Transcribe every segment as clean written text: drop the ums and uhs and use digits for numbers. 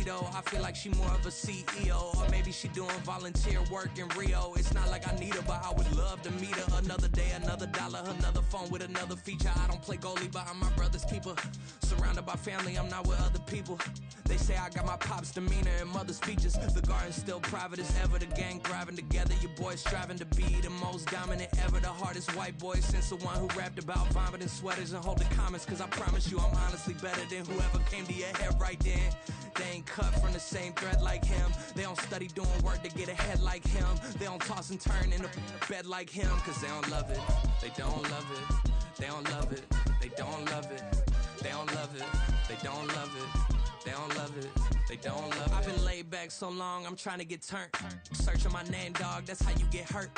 though. I feel like she more of a CEO, or maybe she doing volunteer work in Rio. It's not like I need her, but I would love to meet her. Another day, another dollar, another phone with another feature. I don't play goalie, but I'm my brother's keeper. Surrounded by family, I'm not with other people. They say I got my pop's demeanor and mother's features. The garden's still private as ever. The gang thriving together. Your boys striving to be the most dominant ever. The hardest white boy since the one who rapped about vomiting sweaters and holding comments. Cause I promise you I'm honestly better than whoever came to your head right then. They ain't cut from the same thread like him. They don't study doing work to get ahead like him. They don't toss and turn in the bed like him. Cause they don't love it. They don't love it. They don't love it. They don't love it. They don't love it. They don't love it. They don't love it. They don't love it. I've been laid back so long, I'm trying to get turned. Searching my name, dog, that's how you get hurt.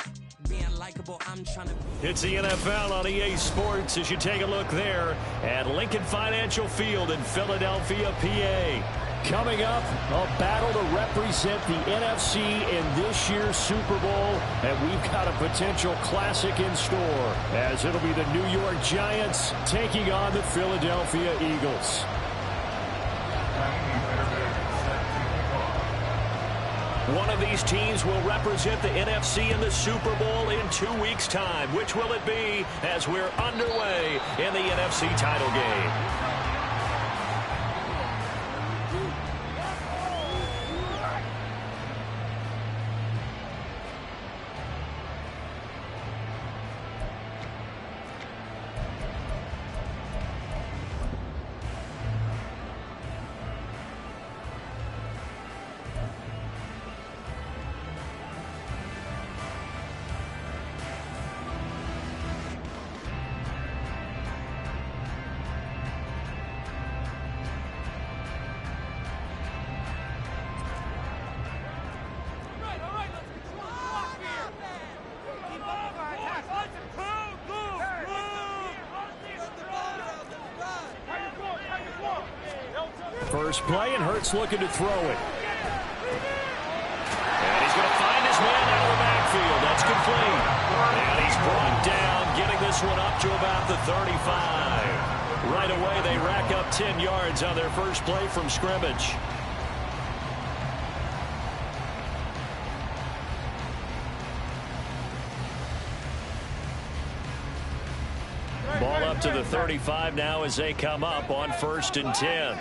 Being likable, I'm trying to... It's the NFL on EA Sports as you take a look there at Lincoln Financial Field in Philadelphia, PA. Coming up, a battle to represent the NFC in this year's Super Bowl, and we've got a potential classic in store, as it'll be the New York Giants taking on the Philadelphia Eagles. One of these teams will represent the NFC in the Super Bowl in 2 weeks' time. Which will it be as we're underway in the NFC title game? First play, and Hurts looking to throw it. And he's going to find his man out of the backfield. That's complete. And he's brought down, getting this one up to about the 35. Right away, they rack up 10 yards on their first play from scrimmage. Ball up to the 35 now as they come up on 1st and 10.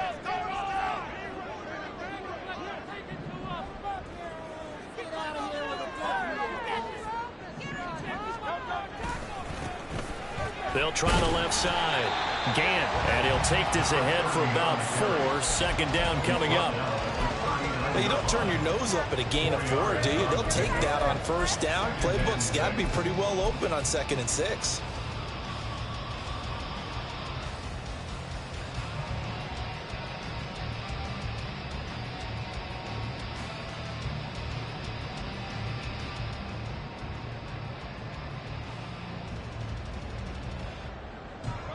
They'll try the left side. Gant, and he'll take this ahead for about 4. Second down coming up. Well, you don't turn your nose up at a gain of 4, do you? They'll take that on 1st down. Playbook's got to be pretty well open on 2nd and 6.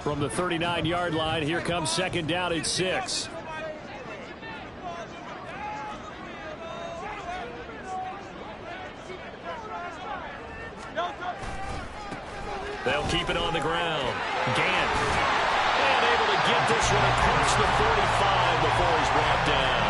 From the 39-yard line, here comes 2nd down at 6. They'll keep it on the ground. Gant. And able to get this one across the 45 before he's brought down.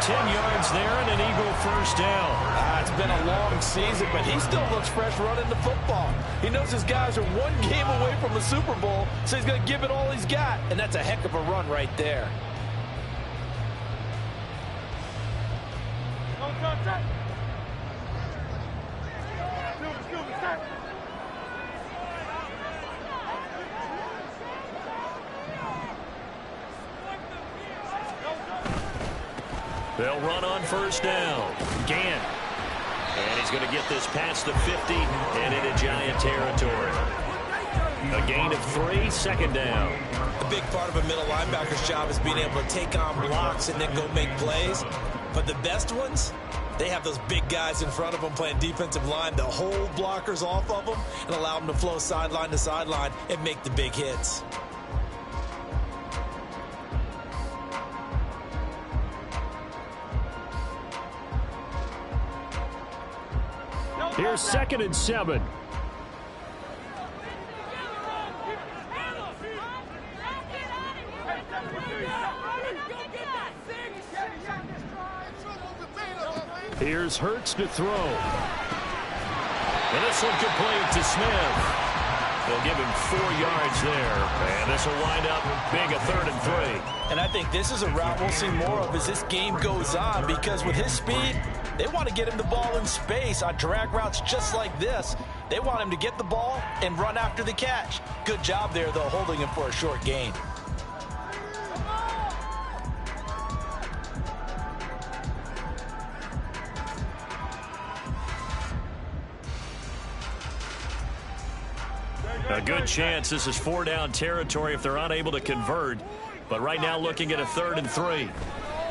10 yards there and an Eagle first down. It's been a long season, but he still looks fresh running the football. He knows his guys are 1 game away from the Super Bowl, so he's going to give it all he's got. And that's a heck of a run right there. They'll run on 1st down. Gant. And he's going to get this past the 50 and into Giant territory. A gain of 3, 2nd down. A big part of a middle linebacker's job is being able to take on blocks and then go make plays. But the best ones, they have those big guys in front of them playing defensive line to hold blockers off of them and allow them to flow sideline to sideline and make the big hits. Here's 2nd and 7. Here's Hurts to throw. And this one complete to Smith. They'll give him 4 yards there. And this will wind up being a 3rd and 3. And I think this is a route we'll see more of as this game goes on, because with his speed, they want to get him the ball in space on drag routes just like this. They want him to get the ball and run after the catch. Good job there, though, holding him for a short gain. A good chance this is 4-down territory if they're unable to convert. But right now looking at a 3rd and 3.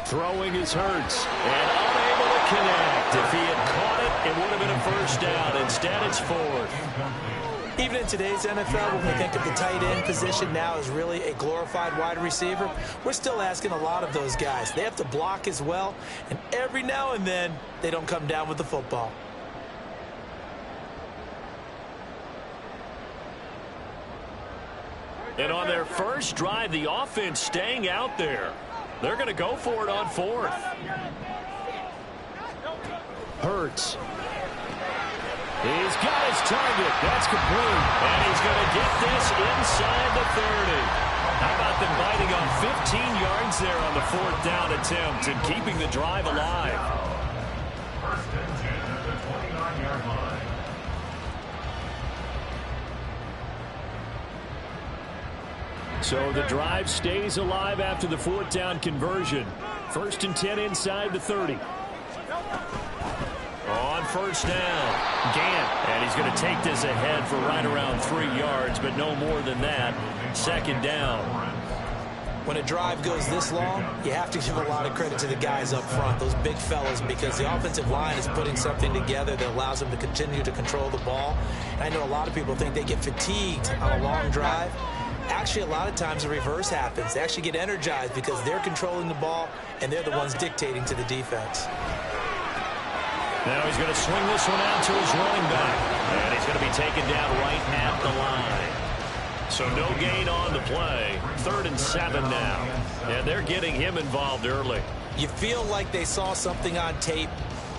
Throwing is Hurts. And unable to connect. If he had caught it, it would have been a 1st down. Instead, it's 4th. Even in today's NFL, when we think of the tight end position now as really a glorified wide receiver, we're still asking a lot of those guys. They have to block as well. And every now and then, they don't come down with the football. And on their first drive, the offense staying out there. They're going to go for it on 4th. Hurts. He's got his target. That's complete. And he's going to get this inside the 30. How about them biting on 15 yards there on the 4th down attempt and keeping the drive alive? First and 10 at the 29-yard line. So the drive stays alive after the 4th down conversion. 1st and 10 inside the 30. On 1st down, Gant, and he's going to take this ahead for right around 3 yards, but no more than that. 2nd down. When a drive goes this long, you have to give a lot of credit to the guys up front, those big fellas, because the offensive line is putting something together that allows them to continue to control the ball. And I know a lot of people think they get fatigued on a long drive. Actually, a lot of times the reverse happens. They actually get energized because they're controlling the ball, and they're the ones dictating to the defense. Now he's going to swing this one out to his running back. And he's going to be taken down right at the line. So no gain on the play. 3rd and 7 now. And they're getting him involved early. You feel like they saw something on tape,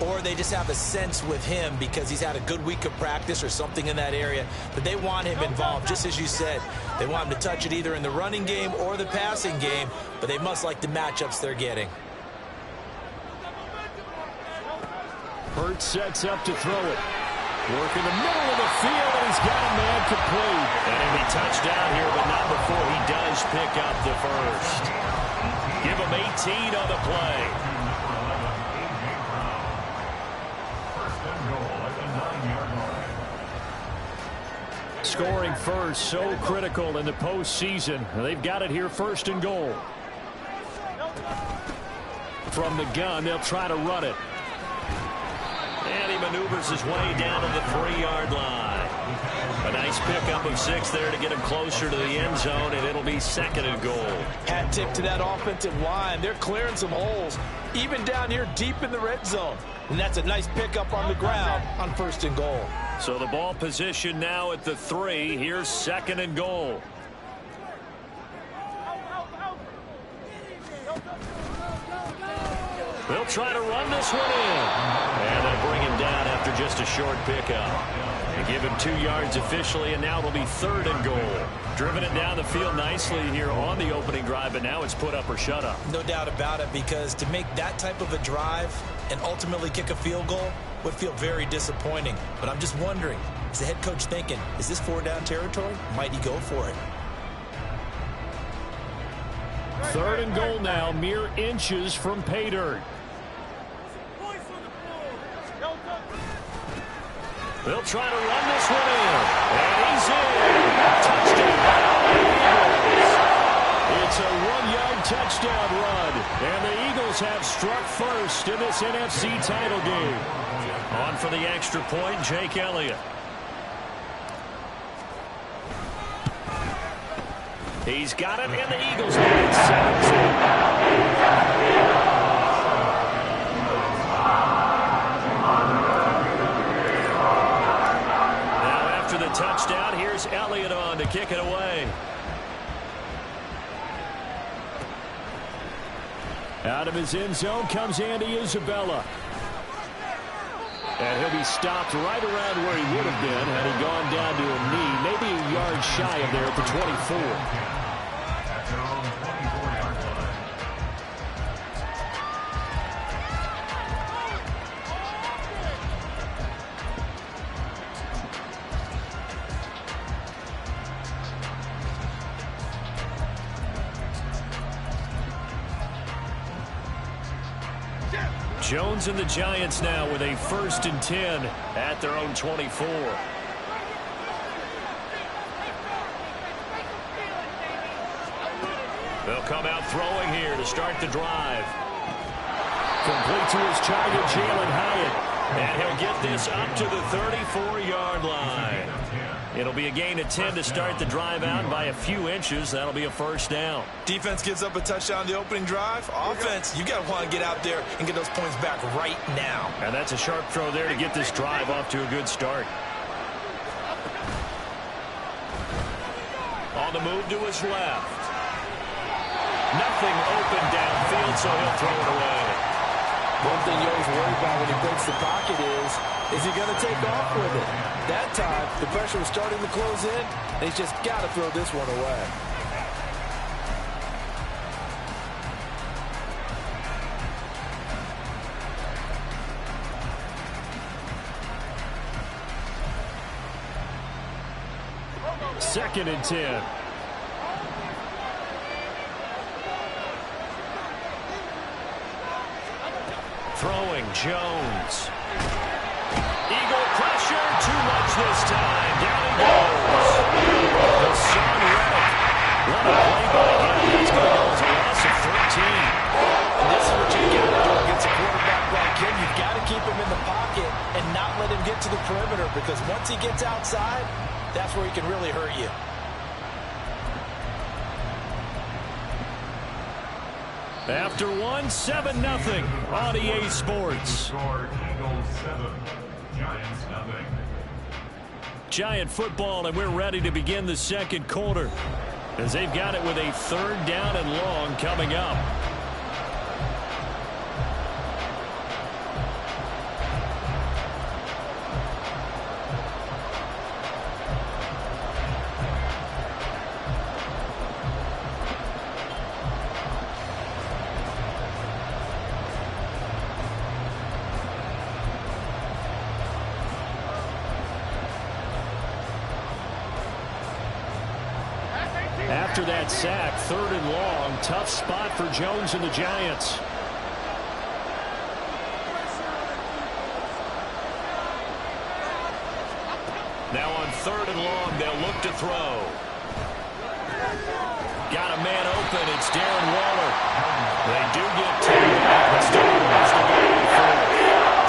or they just have a sense with him because he's had a good week of practice or something in that area, that they want him involved, just as you said. They want him to touch it either in the running game or the passing game, but they must like the matchups they're getting. Hurts sets up to throw it. Work in the middle of the field, and he's got a man complete. And he'll be touchdown here, but not before he does pick up the 1st. Give him 18 on the play. Scoring first, so critical in the postseason. They've got it here, 1st and goal. From the gun, they'll try to run it. And he maneuvers his way down to the 3-yard line. A nice pickup of 6 there to get him closer to the end zone, and it'll be 2nd and goal. Hat tip to that offensive line. They're clearing some holes, even down here deep in the red zone. And that's a nice pickup on the ground on 1st and goal. So the ball position now at the 3. Here's 2nd and goal. They'll try to run this one in. And they'll bring him down after just a short pickup. They give him 2 yards officially, and now it'll be 3rd and goal. Driven it down the field nicely here on the opening drive, but now it's put up or shut up. No doubt about it, because to make that type of a drive and ultimately kick a field goal would feel very disappointing. But I'm just wondering, is the head coach thinking, is this 4-down territory? Might he go for it? 3rd and goal now, mere inches from pay dirt. They'll try to run this one in. And he's in. Touchdown, Eagles. It's a 1-yard touchdown run. And the Eagles have struck first in this NFC title game. On for the extra point, Jake Elliott. He's got it, and the Eagles lead it 17. Touchdown. Here's Elliott on to kick it away. Out of his end zone comes Andy Isabella. And he'll be stopped right around where he would have been had he gone down to a knee, maybe a yard shy of there at the 24. At your own 24-yard line. Jones and the Giants now with a 1st and 10 at their own 24. They'll come out throwing here to start the drive. Complete to his target, Jalen Hyatt. And he'll get this up to the 34-yard line. It'll be a gain of 10 to start the drive out by a few inches. That'll be a 1st down. Defense gives up a touchdown on the opening drive. Offense, you got to want to get out there and get those points back right now. And that's a sharp throw there to get this drive off to a good start. On the move to his left. Nothing open downfield, so he'll throw it away. One thing you always worry about when he breaks the pocket is he going to take off with it? That time, the pressure was starting to close in, and he's just got to throw this one away. Second and 10. Throwing, Jones. Eagle pressure, too much this time. Down he goes. The Son Reddick. What a play by him. That's going to go as a loss of 13. And this is what you got to do against a quarterback like him. You've got to keep him in the pocket and not let him get to the perimeter, because once he gets outside, that's where he can really hurt you. After 7-0 on EA Sports. Score Eagles 7, Giants 0. Giant football, and we're ready to begin the second quarter as they've got it with a 3rd down and long coming up. After that sack, 3rd and long, tough spot for Jones and the Giants. Now on 3rd and long, they'll look to throw. Got a man open. It's Darren Waller. They do get 2, but still wants to go forward.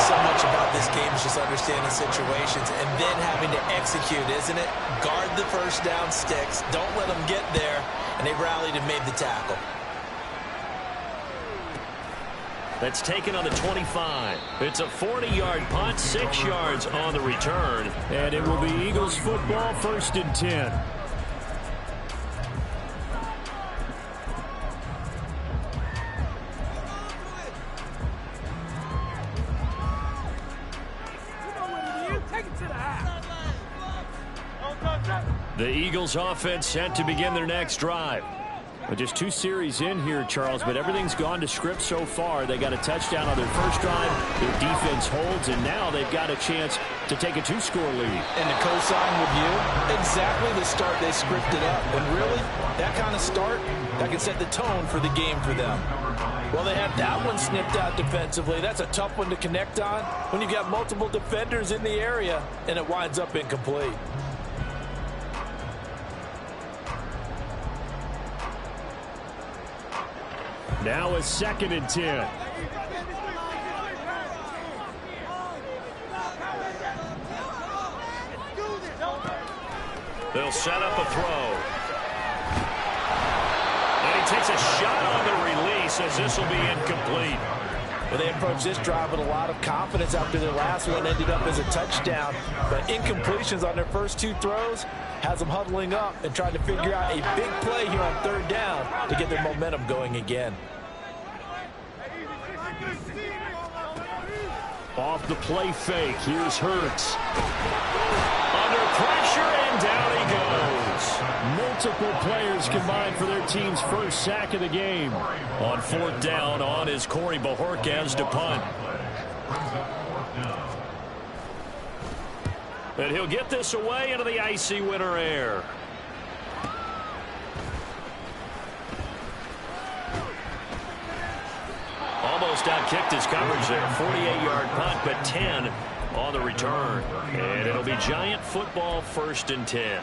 So much about this game is just understanding situations and then having to execute, isn't it? Guard the first down sticks. Don't let them get there. And they rallied and made the tackle. That's taken on the 25. It's a 40-yard punt, 6 yards on the return. And it will be Eagles football, 1st and 10. The Eagles offense set to begin their next drive. Well, just 2 series in here, Charles, but everything's gone to script so far. They got a touchdown on their first drive. Their defense holds, and now they've got a chance to take a 2-score lead. And to co-sign with you, exactly the start they scripted up. And really, that kind of start, that can set the tone for the game for them. Well, they had that one snipped out defensively. That's a tough one to connect on when you've got multiple defenders in the area, and it winds up incomplete. Now a 2nd and 10. They'll set up a throw. And he takes a shot on the release as this will be incomplete. Well, they approached this drive with a lot of confidence after their last one ended up as a touchdown. But incompletions on their first 2 throws has them huddling up and trying to figure out a big play here on 3rd down to get their momentum going again. Off the play fake, here's Hurts. Under pressure, and down he goes. Multiple players combined for their team's first sack of the game. On 4th down, on is Corey Bojorquez to punt. And he'll get this away into the icy winter air. Almost outkicked his coverage there. 48-yard punt, but 10 on the return. And it'll be Giant football, 1st and 10.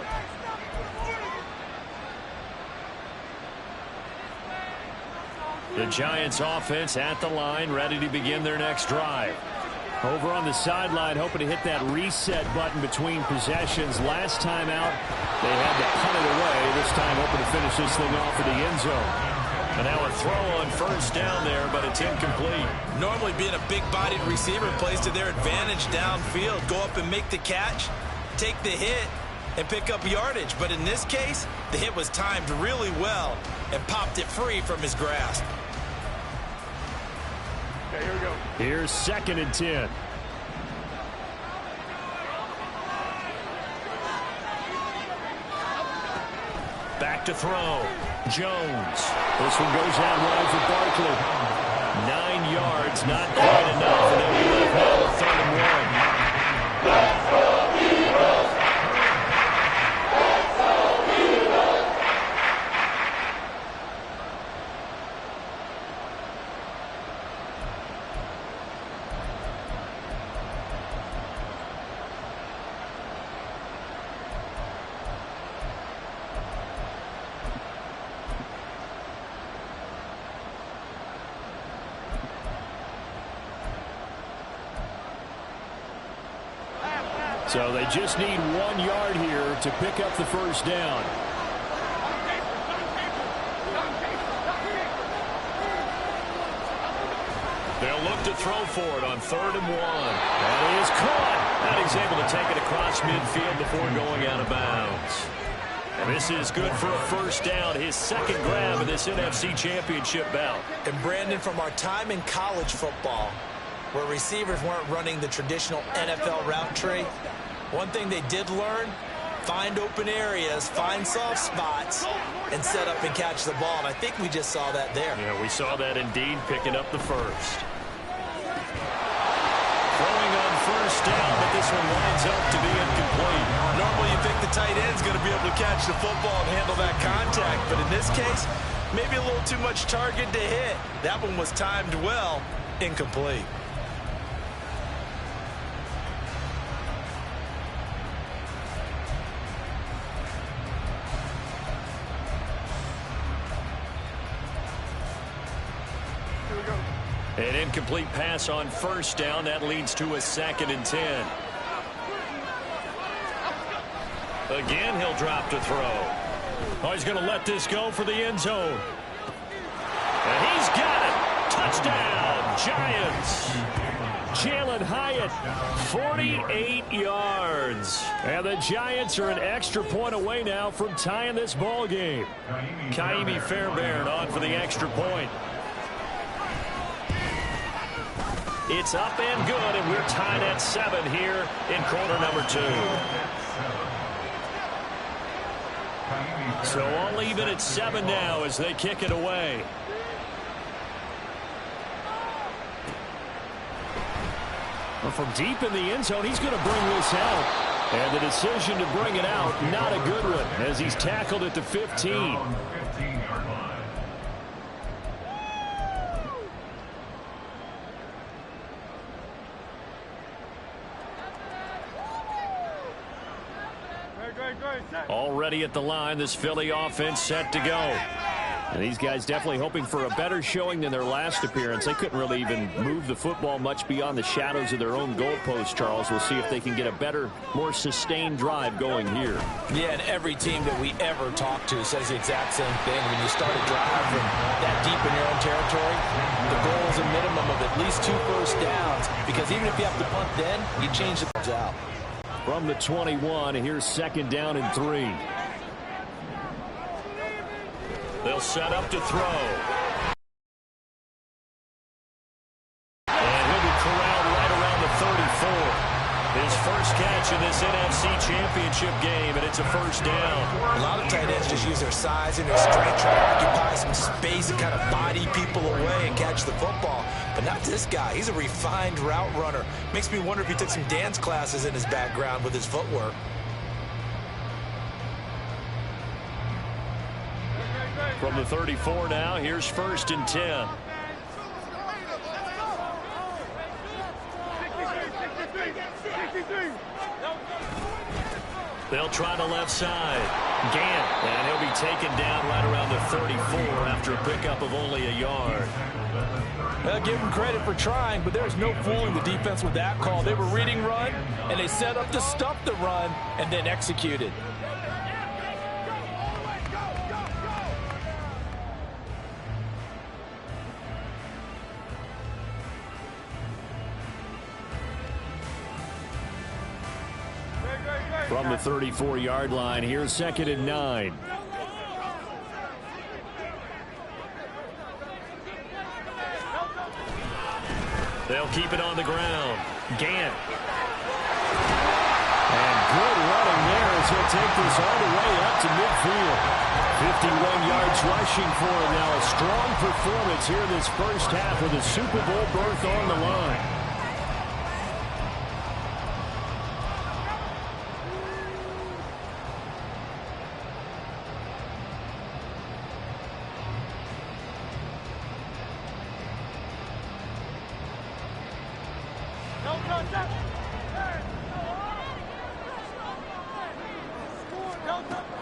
The Giants offense at the line, ready to begin their next drive. Over on the sideline, hoping to hit that reset button between possessions. Last time out, they had to punt it away. This time hoping to finish this thing off in the end zone. And now a throw on 1st down there, but it's incomplete. Normally being a big-bodied receiver plays to their advantage downfield. Go up and make the catch, take the hit, and pick up yardage. But in this case, the hit was timed really well and popped it free from his grasp. Okay, here we go. Here's 2nd and 10. Back to throw. Jones. This one goes out wide for Barkley. 9 yards, not quite enough. And then we left now with 3rd and 1. So they just need 1 yard here to pick up the 1st down. They'll look to throw for it on 3rd and 1. That is caught. And he's able to take it across midfield before going out of bounds. And this is good for a 1st down, his 2nd grab of this NFC Championship bout. And Brandon, from our time in college football, where receivers weren't running the traditional NFL route tree, one thing they did learn, find open areas, find soft spots, and set up and catch the ball. And I think we just saw that there. Yeah, we saw that indeed, picking up the 1st. Throwing on 1st down, but this one winds up to be incomplete. Normally you think the tight end's going to be able to catch the football and handle that contact, but in this case, maybe a little too much target to hit. That one was timed well, incomplete. An incomplete pass on 1st down. That leads to a 2nd and 10. Again, he'll drop to throw. Oh, he's going to let this go for the end zone. And he's got it. Touchdown, Giants. Jalen Hyatt, 48 yards. And the Giants are an extra point away now from tying this ball game. Kaimi Fairbairn on for the extra point. It's up and good, and we're tied at 7 here in quarter number 2. So all even at 7 now as they kick it away. Well, from deep in the end zone, he's going to bring this out. And the decision to bring it out, not a good one, as he's tackled at the 15. Already at the line, this Philly offense set to go. And these guys definitely hoping for a better showing than their last appearance. They couldn't really even move the football much beyond the shadows of their own goalpost, Charles. We'll see if they can get a better, more sustained drive going here. Yeah, and every team that we ever talk to says the exact same thing. When you start a drive from that deep in your own territory, the goal is a minimum of at least 2 first downs, because even if you have to punt then, you change the out. From the 21, here's 2nd down and 3. They'll set up to throw. And he'll be corralled right around the His first catch in this NFC Championship game, and it's a first down. A lot of tight ends just use their size and their strength, try to occupy some space and kind of body people away and catch the football. But not this guy. He's a refined route runner. Makes me wonder if he took some dance classes in his background with his footwork. From the 34 now, here's 1st and 10. They'll try the left side. Gant, and he'll be taken down right around the 34 after a pickup of only a yard. Well, give him credit for trying, but there's no fooling the defense with that call. They were reading run, and they set up to stop the run and then executed. From the 34-yard line, here's 2nd and 9. They'll keep it on the ground. Gant. And good running there as he'll take this all the way up to midfield. 51 yards rushing for him now. A strong performance here this first half with a Super Bowl berth on the line.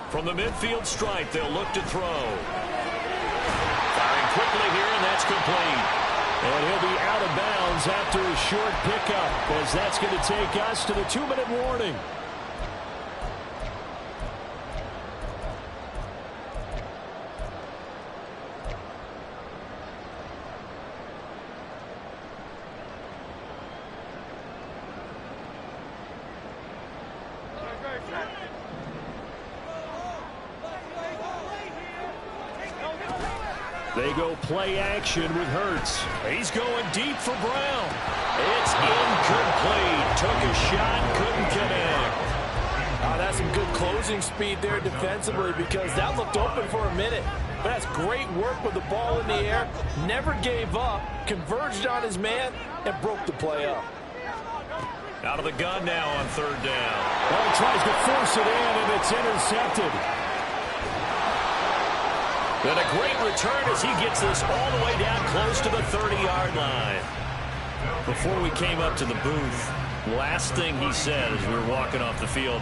From the midfield stripe, they'll look to throw. Firing quickly here, and that's complete. And he'll be out of bounds after a short pickup, as that's going to take us to the 2-minute warning. They go play action with Hurts. He's going deep for Brown. It's incomplete. Took a shot, couldn't connect. Oh, that's some good closing speed there defensively because that looked open for a minute. But that's great work with the ball in the air. Never gave up, converged on his man, and broke the play up. Out of the gun now on 3rd down. Well, he tries to force it in, and it's intercepted. And a great return as he gets this all the way down close to the 30-yard line. Before we came up to the booth, last thing he said as we were walking off the field,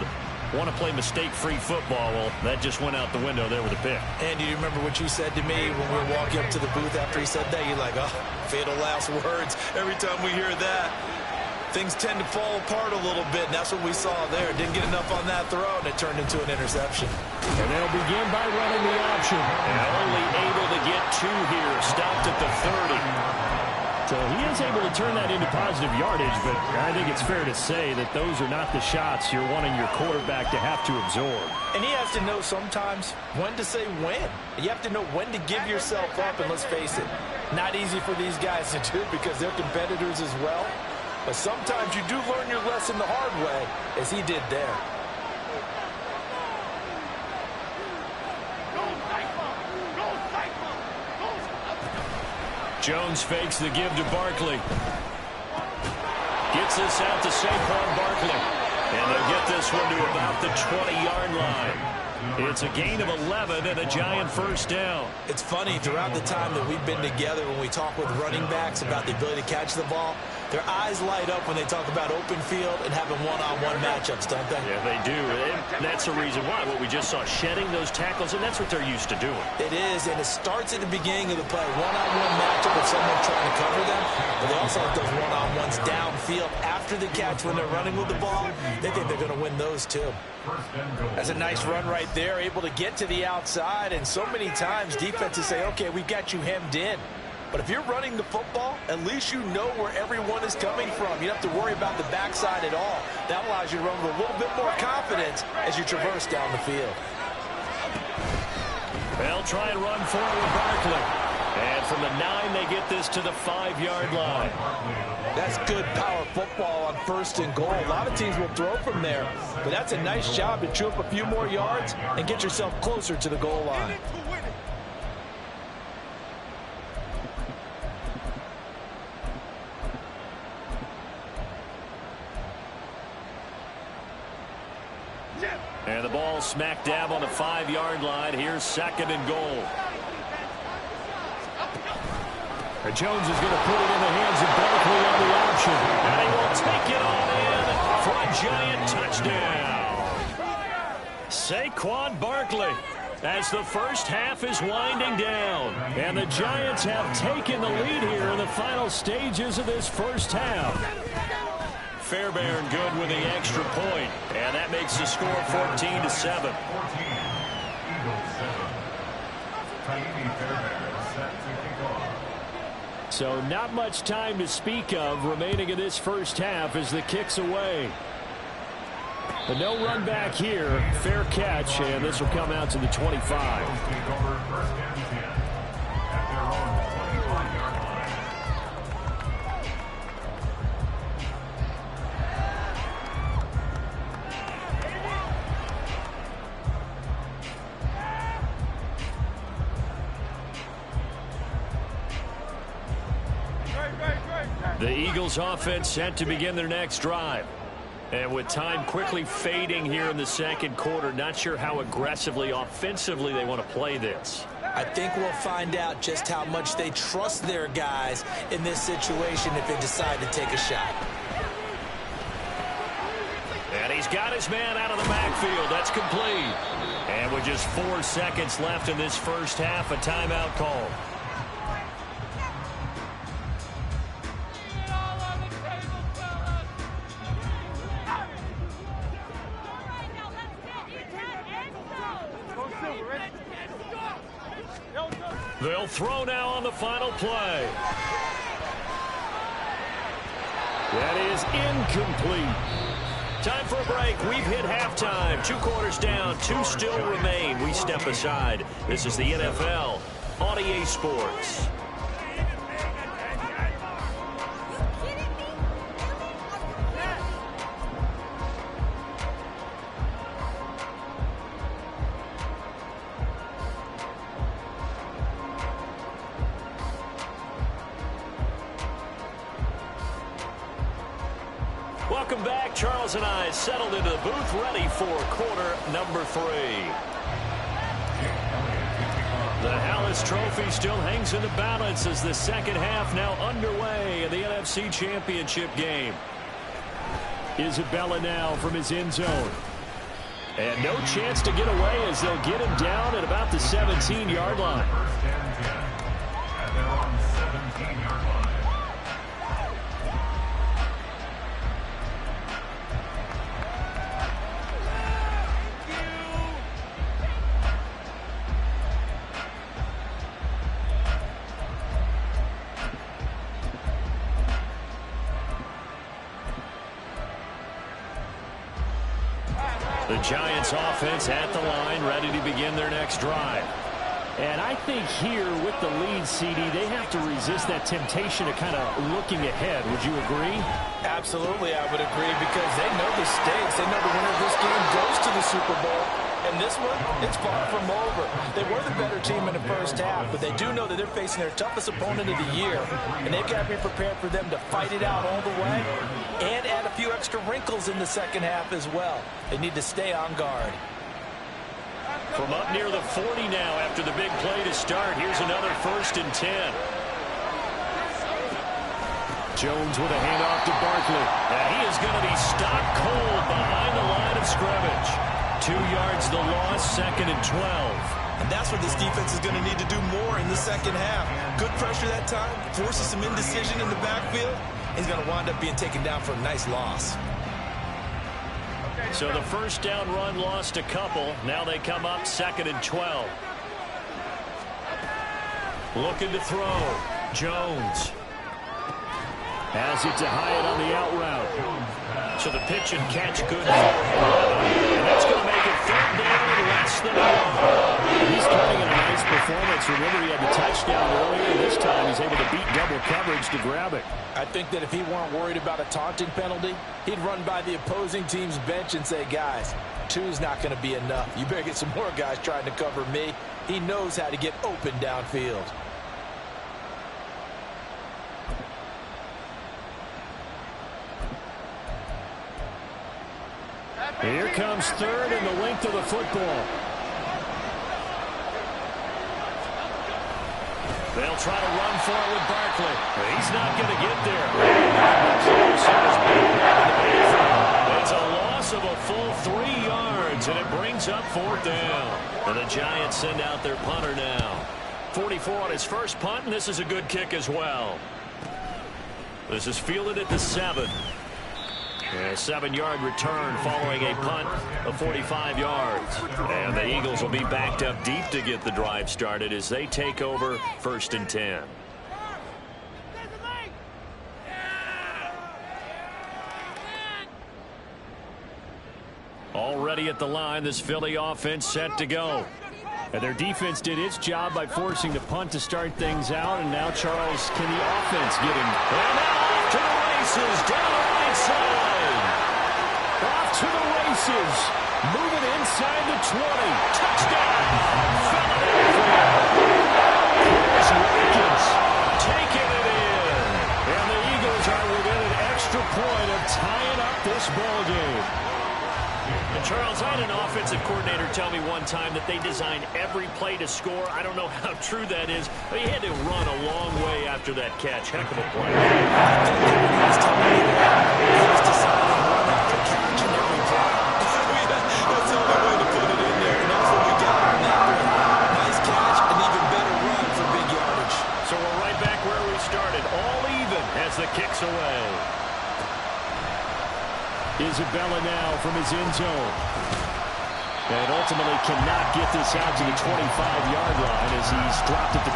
want to play mistake-free football. Well, that just went out the window there with a pick. And do you remember what you said to me when we were walking up to the booth after he said that? You're like, oh, fatal last words. Every time we hear that, things tend to fall apart a little bit, and that's what we saw there. Didn't get enough on that throw, and it turned into an interception. And they'll begin by running the option. And only able to get 2 here. Stopped at the 30. So he is able to turn that into positive yardage, but I think it's fair to say that those are not the shots you're wanting your quarterback to have to absorb. And he has to know sometimes when to say when. You have to know when to give yourself up, and let's face it, not easy for these guys to do because they're competitors as well. But sometimes you do learn your lesson the hard way, as he did there. Jones fakes the give to Barkley. Gets this out to Saquon Barkley. And they'll get this one to about the 20-yard line. It's a gain of 11 and a giant first down. It's funny, throughout the time that we've been together, when we talk with running backs about the ability to catch the ball, their eyes light up when they talk about open field and having one-on-one matchups, don't they? Yeah, they do. And that's the reason why. What we just saw, shedding those tackles, and that's what they're used to doing. It is, and it starts at the beginning of the play. One-on-one matchup with someone trying to cover them, but they also have those one-on-ones downfield after the catch when they're running with the ball. They think they're going to win those, too. That's a nice run right there, able to get to the outside, and so many times defenses say, okay, we've got you hemmed in. But if you're running the football, at least you know where everyone is coming from. You don't have to worry about the backside at all. That allows you to run with a little bit more confidence as you traverse down the field. They'll try and run forward with Barkley. And from the 9, they get this to the 5-yard line. That's good power football on 1st and goal. A lot of teams will throw from there, but that's a nice job to chew up a few more yards and get yourself closer to the goal line. And the ball smack dab on the 5-yard line. Here's 2nd and goal. And Jones is going to put it in the hands of Barkley on the option. And he will take it on in for a giant touchdown. Saquon Barkley, as the first half is winding down. And the Giants have taken the lead here in the final stages of this first half. Fairbairn good with the extra point, and that makes the score 14-7. So not much time to speak of remaining in this first half as the kick's away. But no run back here. Fair catch, and this will come out to the 25. The Eagles offense set to begin their next drive. And with time quickly fading here in the second quarter, not sure how aggressively, offensively they want to play this. I think we'll find out just how much they trust their guys in this situation if they decide to take a shot. And he's got his man out of the backfield. That's complete. And with just 4 seconds left in this first half, a timeout call. They'll throw now on the final play. That is incomplete. Time for a break. We've hit halftime. 2 quarters down. 2 still remain. We step aside. This is the NFL on EA Sports. Welcome back. Charles and I settled into the booth, ready for quarter number 3. The Hallis Trophy still hangs in the balance as the second half now underway in the NFC Championship game. Isabella now from his end zone. And no chance to get away as they'll get him down at about the 17-yard line. And they're on the 17-yard line. The Giants offense at the line, ready to begin their next drive. And I think here with the lead, CD, they have to resist that temptation of kind of looking ahead. Would you agree? Absolutely, I would agree, because they know the stakes. They know the winner of this game goes to the Super Bowl. And this one, it's far from over. They were the better team in the first half, but they do know that they're facing their toughest opponent of the year. And they've got to be prepared for them to fight it out all the way and add a few extra wrinkles in the second half as well. They need to stay on guard. From up near the 40 now after the big play to start, here's another 1st and 10. Jones with a handoff to Barkley. And he is going to be stopped cold behind the line of scrimmage. 2 yards the loss, 2nd and 12. And that's what this defense is going to need to do more in the second half. Good pressure that time, forces some indecision in the backfield. He's going to wind up being taken down for a nice loss. So the first down run lost a couple. Now they come up 2nd and 12. Looking to throw. Jones has it to Hyatt on the out route. So the pitch and catch good for 11. And that's going to make it 3rd down and less than a yard. He's cutting in a nice nice performance. Remember, he had the touchdown earlier. This time he's able to beat double coverage to grab it. I think that if he weren't worried about a taunting penalty, he'd run by the opposing team's bench and say, guys, 2's not going to be enough. You better get some more guys trying to cover me. He knows how to get open downfield. Here comes third and the length of the football. They'll try to run for it with Barkley. He's not going to get there. It's a loss of a full 3 yards, and it brings up 4th down. And the Giants send out their punter now. 44 on his first punt, and this is a good kick as well. This is fielded at the 7. A 7-yard return following a punt of 45 yards. And the Eagles will be backed up deep to get the drive started as they take over 1st and 10. Already at the line, this Philly offense set to go. And their defense did its job by forcing the punt to start things out. And now, Charles, can the offense get him? And now off to the races, down the right side. Off to the races. Moving inside the 20. Touchdown. Philadelphia. Here's Watkins taking it in. And the Eagles are within an extra point of tying up this ball game. And Charles, I had an offensive coordinator tell me one time that they designed every play to score. I don't know how true that is, but he had to run a long way after that catch. Heck of a play. I think that when he was telling me that, he was deciding to run after catch in every play. That's the only way to put it in there, and that's what we got on that one. Nice catch, an even better run for big yardage. So we're right back where we started, all even as the kick's away. Isabella now from his end zone. And ultimately cannot get this out to the 25-yard line as he's dropped at the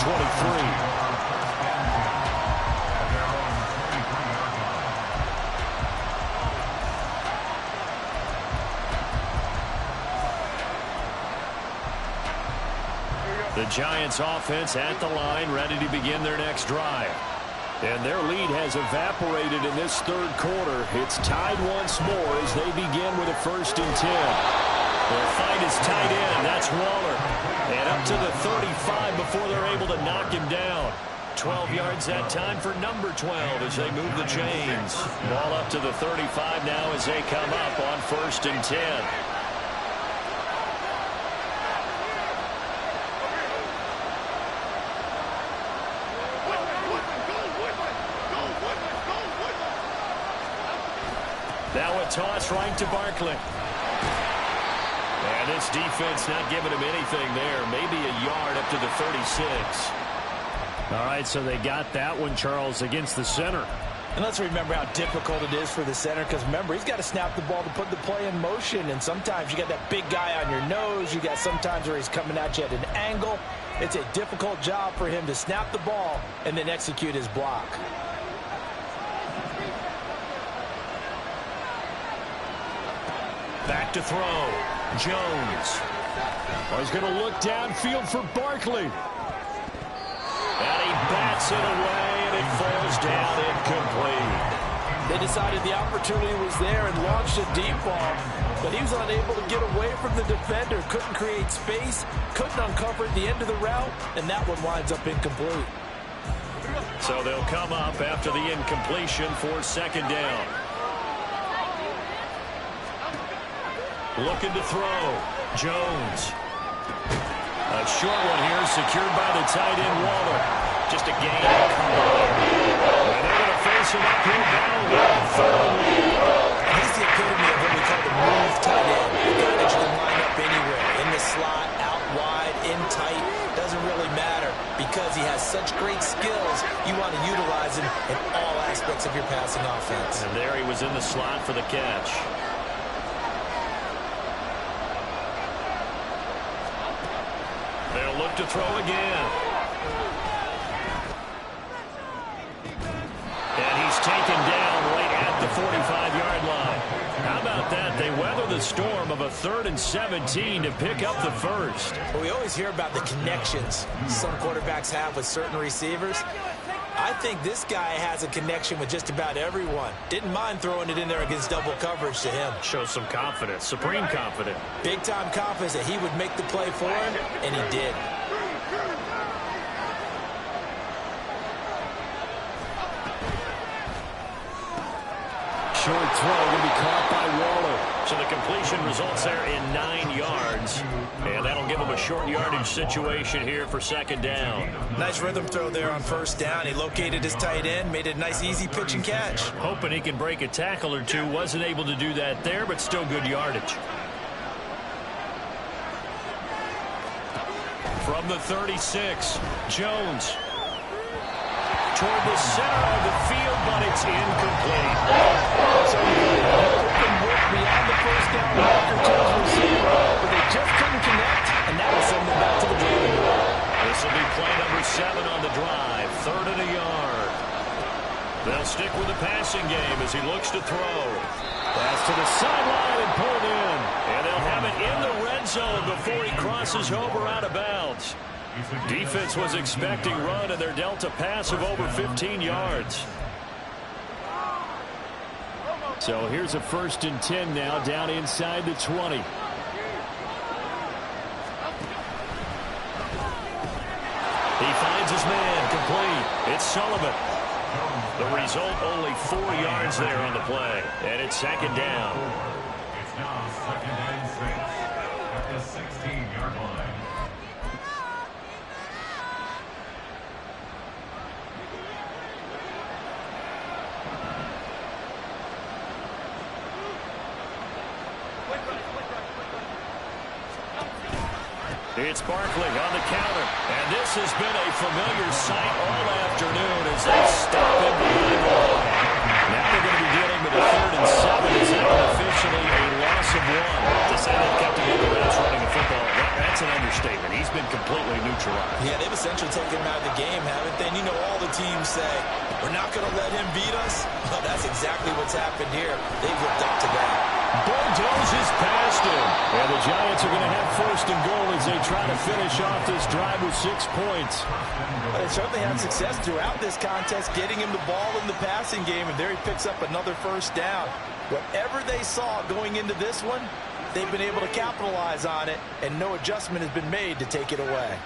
23. The Giants offense at the line, ready to begin their next drive. And their lead has evaporated in this 3rd quarter. It's tied once more as they begin with a 1st and 10. Their fight is tight end. That's Waller. And up to the 35 before they're able to knock him down. 12 yards that time for number 12 as they move the chains. Ball up to the 35 now as they come up on 1st and 10. Now a toss right to Barkley. And this defense not giving him anything there. Maybe a yard up to the 36. All right, so they got that one, Charles, against the center. And let's remember how difficult it is for the center, because remember, he's got to snap the ball to put the play in motion. And sometimes you got that big guy on your nose. You got sometimes where he's coming at you at an angle. It's a difficult job for him to snap the ball and then execute his block. Back to throw. Jones. He's going to look downfield for Barkley. And he bats it away, and it falls down incomplete. They decided the opportunity was there and launched a deep ball, but he was unable to get away from the defender, couldn't create space, couldn't uncover the end of the route, and that one winds up incomplete. So they'll come up after the incompletion for 2nd down. Looking to throw. Jones. A short one here secured by the tight end Waller. Just a gain. And they're going to face an uphill battle with 3rd. He's the epitome of what we call the move tight end. The guy that you can line up anywhere. In the slot, out wide, in tight. Doesn't really matter because he has such great skills. You want to utilize him in all aspects of your passing offense. And there he was in the slot for the catch. They'll look to throw again. And he's taken down right at the 45-yard line. How about that? They weather the storm of a 3rd and 17 to pick up the first. Well, we always hear about the connections some quarterbacks have with certain receivers. I think this guy has a connection with just about everyone. Didn't mind throwing it in there against double coverage to him. Shows some confidence, supreme confidence. Big-time confidence that he would make the play for him, and he did. Short throw going to be caught by Waller. So the completion results there in 9 yards. And that'll give him a short yardage situation here for 2nd down. Nice rhythm throw there on 1st down. He located his tight end, made it a nice easy pitch and catch. Hoping he can break a tackle or two. Wasn't able to do that there, but still good yardage. From the 36, Jones. Toward the center of the field, but it's incomplete. So can work beyond the 1st down marker to his receiver, but they just couldn't connect, and that will send them back to the drawing board. This will be play number 7 on the drive, 3rd and a yard. They'll stick with the passing game as he looks to throw. Pass to the sideline and pulled in. And they'll have it in the red zone before he crosses over out of bounds. Defense was expecting run, and they're dealt a pass of over 15 yards. So here's a 1st and 10 now, down inside the 20. He finds his man, complete. It's Sullivan. The result, only 4 yards there on the play, and it's 2nd down. It's now 2nd and 6 at the 16-yard line. It's Barkley on the counter, and this has been a familiar sight all afternoon as they stop him behind the line. Now they're going to be dealing with a 3rd and 7. Is that officially a loss of 1? To say they've kept him in the routes running a football, that's an understatement. He's been completely neutralized. Yeah, they've essentially taken him out of the game, haven't they? And you know all the teams say, we're not going to let him beat us. Well, that's exactly what's happened here. They've lived up to that. Bulldozes past him. And the Giants are going to have 1st and goal as they try to finish off this drive with 6 points. They certainly had success throughout this contest, getting him the ball in the passing game, and there he picks up another 1st down. Whatever they saw going into this one, they've been able to capitalize on it, and no adjustment has been made to take it away.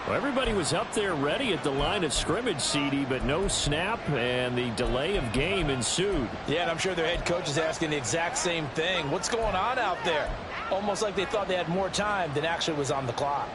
Well, everybody was up there ready at the line of scrimmage, CD, but no snap, and the delay of game ensued. Yeah, and I'm sure their head coach is asking the exact same thing. What's going on out there? Almost like they thought they had more time than actually was on the clock.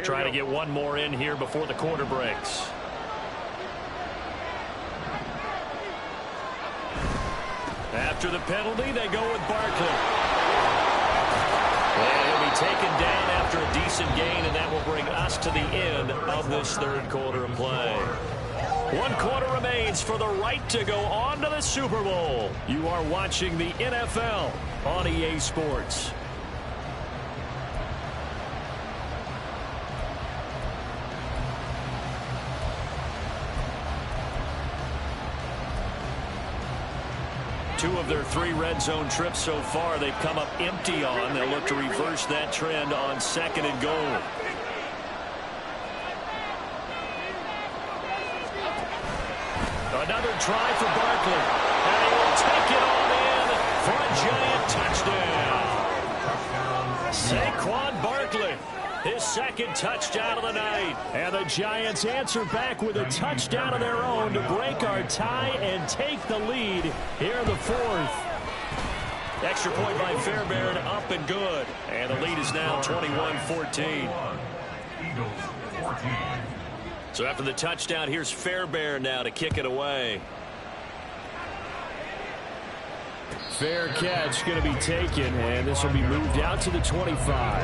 Try to get one more in here before the quarter breaks. After the penalty, they go with Barkley. And he'll be taken down after a decent gain, and that will bring us to the end of this 3rd quarter of play. 1 quarter remains for the right to go on to the Super Bowl. You are watching the NFL on EA Sports. Two of their 3 red zone trips so far, they've come up empty on. They'll look to reverse that trend on 2nd and goal. Another try for Barkley. And he will take it all in for a Giant touchdown. Saquon Barkley, his second touchdown of the night. And the Giants answer back with a touchdown of their own to break our tie and take the lead here in the fourth. Extra point by Fairbairn, up and good. And the lead is now 21-14. So after the touchdown, here's Fairbairn now to kick it away. Fair catch going to be taken, and this will be moved out to the 25.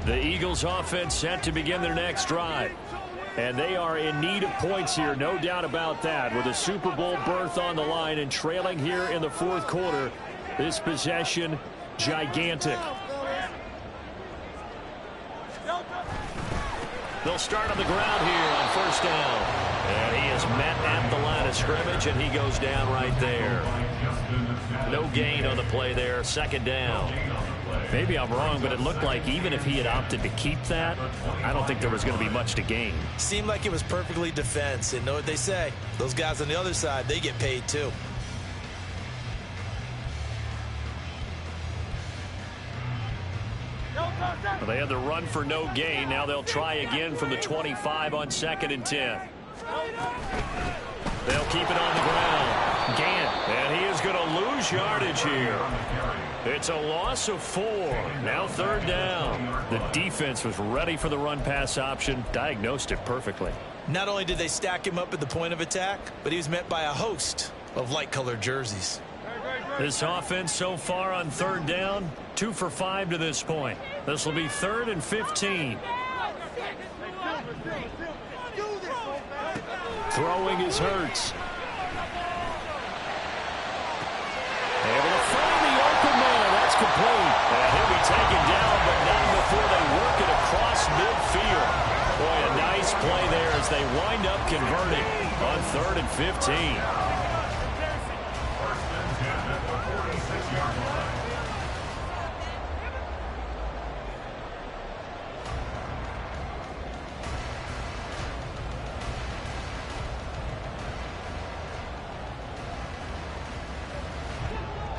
The Eagles offense set to begin their next drive. And they are in need of points here, no doubt about that. With a Super Bowl berth on the line and trailing here in the fourth quarter, this possession gigantic. They'll start on the ground here on first down. And he is met at the line of scrimmage, and he goes down right there. No gain on the play there, second down. Maybe I'm wrong, but it looked like even if he had opted to keep that, I don't think there was going to be much to gain. Seemed like it was perfectly defense. And know what they say? Those guys on the other side, they get paid too. Well, they had the run for no gain. Now they'll try again from the 25 on 2nd and 10. They'll keep it on the ground. Gant, and he is going to lose yardage here. It's a loss of 4. Now third down. The defense was ready for the run-pass option, diagnosed it perfectly. Not only did they stack him up at the point of attack, but he was met by a host of light-colored jerseys. This offense so far on third down, 2 for 5 to this point. This will be 3rd and 15. Throwing is Hurts. Able to find the open man. That's complete. And he'll be taken down, but not before they work it across midfield. Boy, a nice play there as they wind up converting on 3rd and 15.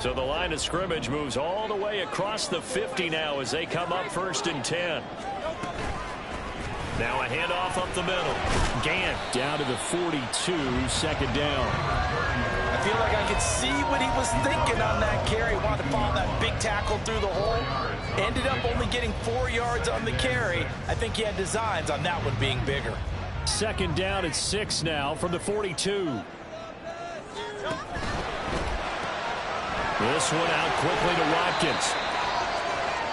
So the line of scrimmage moves all the way across the 50 now as they come up 1st and 10. Now a handoff up the middle. Gant down to the 42, 2nd down. I feel like I could see what he was thinking on that carry. Wanted to follow that big tackle through the hole. Ended up only getting 4 yards on the carry. I think he had designs on that one being bigger. 2nd down at 6 now from the 42. This one out quickly to Watkins.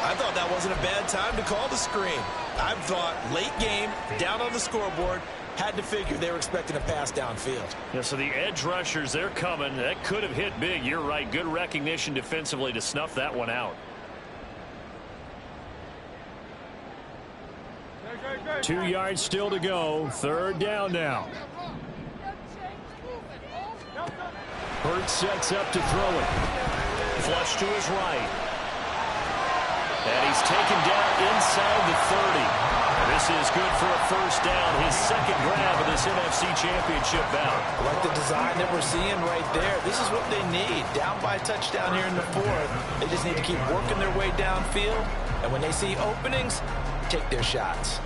I thought that wasn't a bad time to call the screen. I thought late game, down on the scoreboard, had to figure they were expecting a pass downfield. Yeah, so the edge rushers, they're coming. That could have hit big. You're right. Good recognition defensively to snuff that one out. 2 yards still to go. 3rd down now. Hurts sets up to throw it. Flush to his right. And he's taken down inside the 30. This is good for a 1st down. His 2nd grab of this NFC Championship bout. I like the design that we're seeing right there. This is what they need. Down by a touchdown here in the 4th. They just need to keep working their way downfield. And when they see openings, take their shots.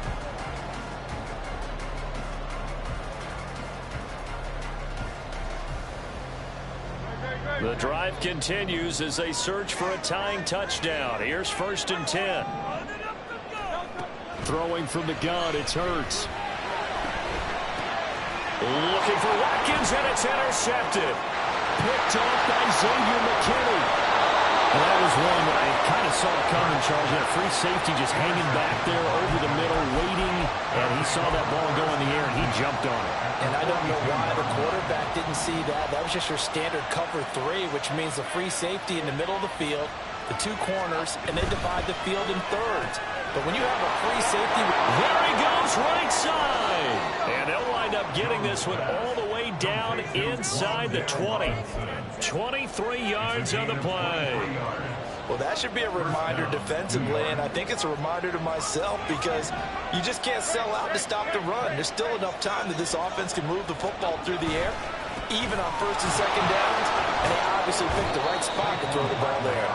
The drive continues as they search for a tying touchdown. Here's 1st and 10. Throwing from the gun, it's Hurts. Looking for Watkins, and it's intercepted. Picked off by Xavier McKinney. And that was one that I kind of saw coming, Charles. He had a free safety just hanging back there over the middle, waiting, and he saw that ball go in the air, and he jumped on it. And I don't know why the quarterback didn't see that. That was just your standard cover 3, which means the free safety in the middle of the field. the two corners, and they divide the field in thirds. But when you have a free safety, there he goes right side. And they'll wind up getting this one all the way down inside the 20. 23 yards on the play. Well, that should be a reminder defensively, and I think it's a reminder to myself because you just can't sell out to stop the run. There's still enough time that this offense can move the football through the air, even on first and second downs, and they obviously picked the right spot to throw the ball there.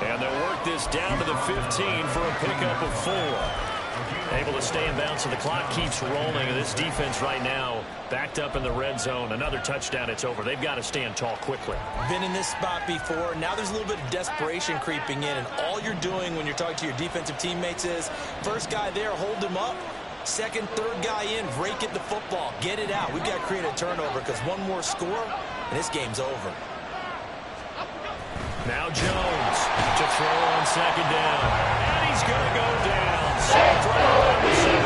And they'll work this down to the 15 for a pickup of 4. Able to stay in bounds, so the clock keeps rolling. And this defense right now backed up in the red zone. Another touchdown, it's over. They've got to stand tall quickly. Been in this spot before. Now there's a little bit of desperation creeping in, and all you're doing when you're talking to your defensive teammates is first guy there, hold him up. Second, third guy in, rake at the football. Get it out. We've got to create a turnover because one more score, and this game's over. Now Jones to throw on second down. And he's going to go down. Saved right around the 17.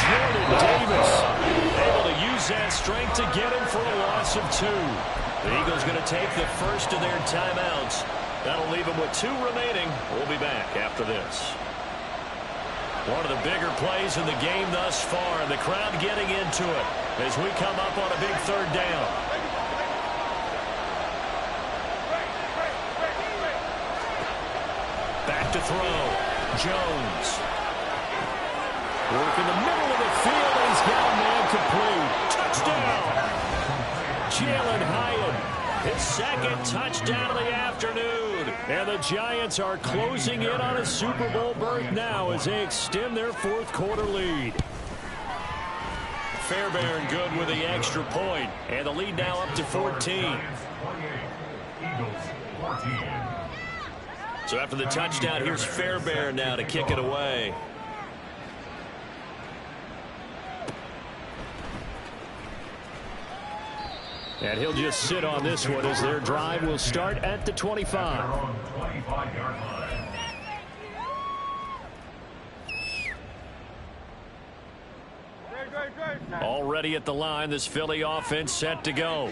Jordan Davis able to use that strength to get him for a loss of 2. The Eagles going to take the first of their timeouts. That'll leave them with 2 remaining. We'll be back after this. One of the bigger plays in the game thus far, and the crowd getting into it as we come up on a big third down. Back to throw. Jones. Work in the middle of the field. He's got a man complete. Touchdown. Jalen Hyatt. His second touchdown of the afternoon. And the Giants are closing in on a Super Bowl berth now as they extend their fourth quarter lead. Fairbairn good with the extra point. And the lead now up to 14. So after the touchdown, here's Fairbairn now to kick it away. And he'll just sit on this one as their drive will start at the 25. Already at the line, this Philly offense set to go.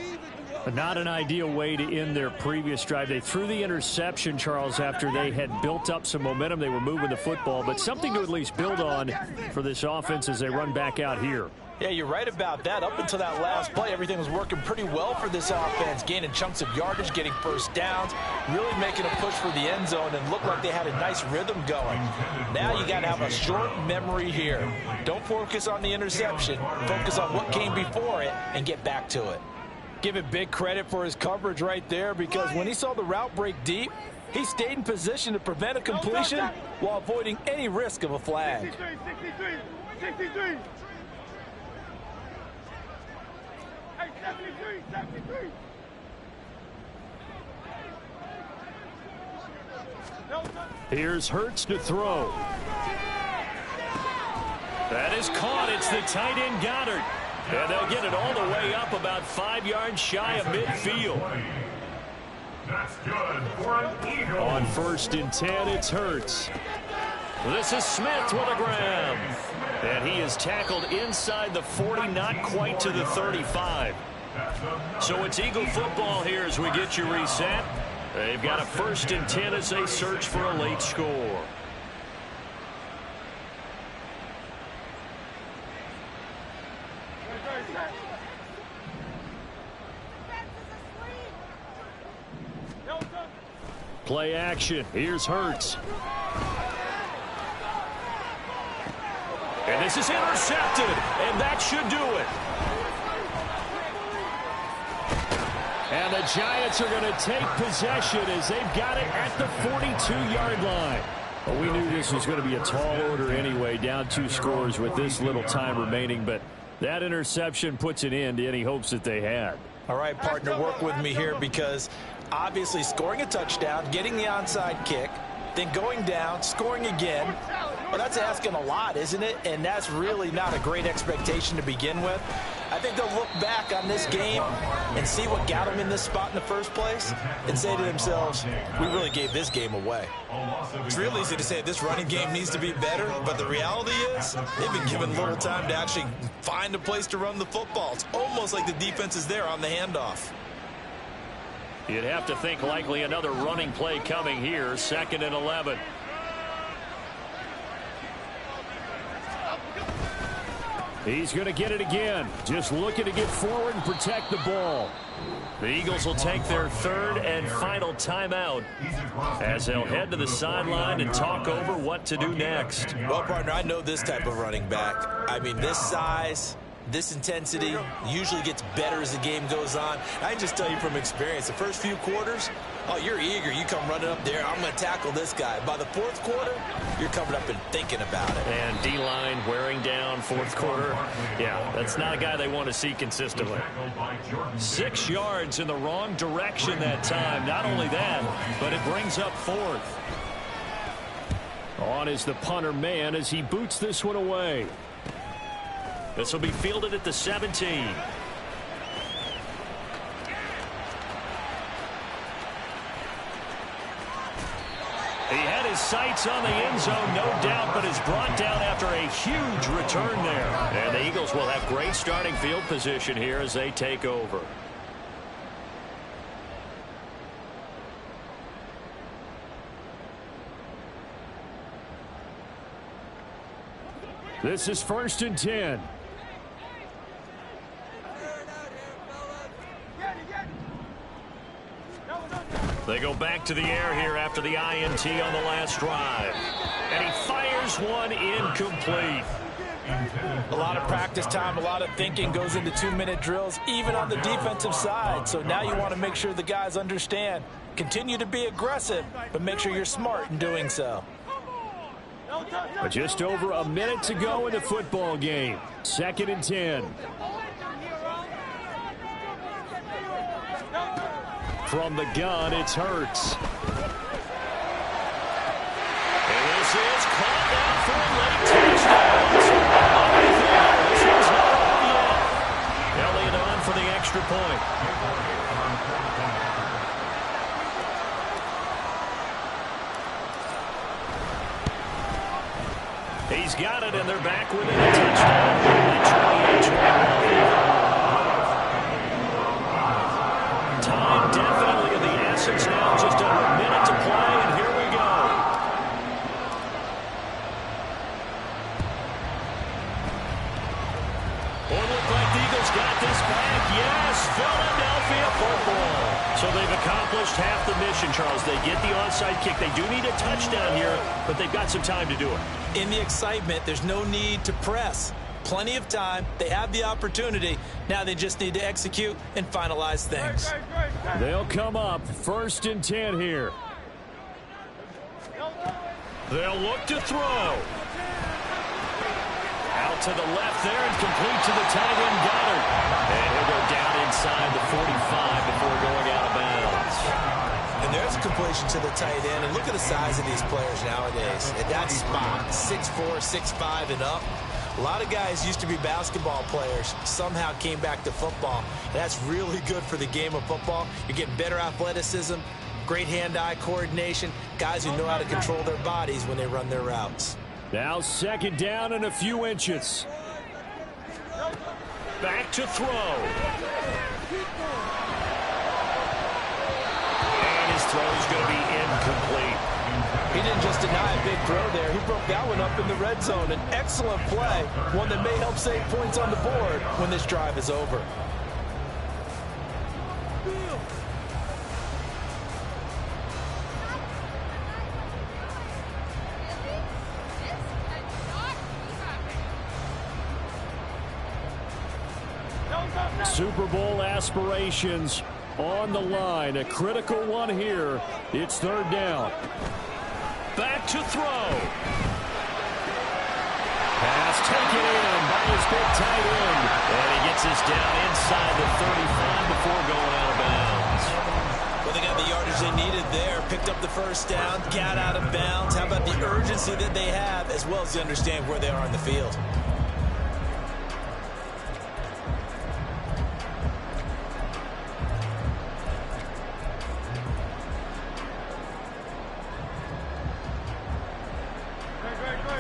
Not an ideal way to end their previous drive. They threw the interception, Charles, after they had built up some momentum. They were moving the football, but something to at least build on for this offense as they run back out here. Yeah, you're right about that. Up until that last play, everything was working pretty well for this offense, gaining chunks of yardage, getting first downs, really making a push for the end zone, and looked like they had a nice rhythm going. Now you got to have a short memory here. Don't focus on the interception. Focus on what came before it and get back to it. Give it big credit for his coverage right there, because when he saw the route break deep, he stayed in position to prevent a completion while avoiding any risk of a flag. 63. Hey, 73. Here's Hurts to throw. That is caught. It's the tight end Goddard. And they'll get it all the way up about 5 yards shy of midfield. That's good for an Eagle. On 1st and 10, it's Hurts. This is Smith with a grab. And he is tackled inside the 40, not quite to the 35. So it's Eagle football here as we get you reset. They've got a 1st and 10 as they search for a late score. Play action. Here's Hurts. And this is intercepted. And that should do it. And the Giants are going to take possession as they've got it at the 42-yard line. Well, we knew this was going to be a tall order anyway, down 2 scores with this little time remaining. But that interception puts an end to any hopes that they had. All right, partner, work with me here, because obviously scoring a touchdown, getting the onside kick, then going down, scoring again. Well, that's asking a lot, isn't it? And that's really not a great expectation to begin with. I think they'll look back on this game and see what got them in this spot in the first place and say to themselves, we really gave this game away. It's real easy to say this running game needs to be better, but the reality is they've been given little time to actually find a place to run the football. It's almost like the defense is there on the handoff. You'd have to think likely another running play coming here. 2nd and 11. He's going to get it again. Just looking to get forward and protect the ball. The Eagles will take their 3rd and final timeout as they'll head to the sideline and talk over what to do next. Well, partner, I know this type of running back. I mean, this size, this intensity usually gets better as the game goes on. I can just tell you from experience, the first few quarters, oh, you're eager. You come running up there. I'm going to tackle this guy. By the 4th quarter, you're coming up and thinking about it. And D-line wearing down 4th quarter. Yeah, that's not a guy they want to see consistently. 6 yards in the wrong direction that time. Not only that, but it brings up 4th. On is the punter man as he boots this one away. This will be fielded at the 17. He had his sights on the end zone, no doubt, but is brought down after a huge return there. And the Eagles will have great starting field position here as they take over. This is 1st and 10. They go back to the air here after the INT on the last drive. And he fires one incomplete. A lot of practice time, a lot of thinking goes into 2-minute drills, even on the defensive side. So now you want to make sure the guys understand. Continue to be aggressive, but make sure you're smart in doing so. But just over a minute to go in the football game. 2nd and 10. From the gun, it's Hurts. And this is caught down for a late touchdown. This one's not over yet. Elliott on for the extra point. He's got it, and they're back within a touchdown. 28-21. Time definitely of the essence now. Just under a minute to play, and here we go. Boy, look like the Eagles got this back. Yes, Philadelphia football. So they've accomplished half the mission, Charles. They get the onside kick. They do need a touchdown here, but they've got some time to do it. In the excitement, there's no need to press. Plenty of time. They have the opportunity. Now they just need to execute and finalize things. They'll come up 1st and 10 here. They'll look to throw. Out to the left there and complete to the tight end Goddard. And he'll go down inside the 45 before going out of bounds. And there's a completion to the tight end. And look at the size of these players nowadays. At that spot, 6'4", 6'5", and up. A lot of guys used to be basketball players, somehow came back to football. That's really good for the game of football. You're getting better athleticism, great hand-eye coordination, guys who know how to control their bodies when they run their routes. Now 2nd down and a few inches. Back to throw. And his throw is going to be incomplete. He didn't just deny a big throw there. He broke that one up in the red zone. An excellent play, one that may help save points on the board when this drive is over. Super Bowl aspirations on the line. A critical one here. It's 3rd down. Back to throw. Pass taken in by his big tight end. And he gets us down inside the 35 before going out of bounds. Well, they got the yardage they needed there. Picked up the 1st down, got out of bounds. How about the urgency that they have, as well as they understand where they are on the field?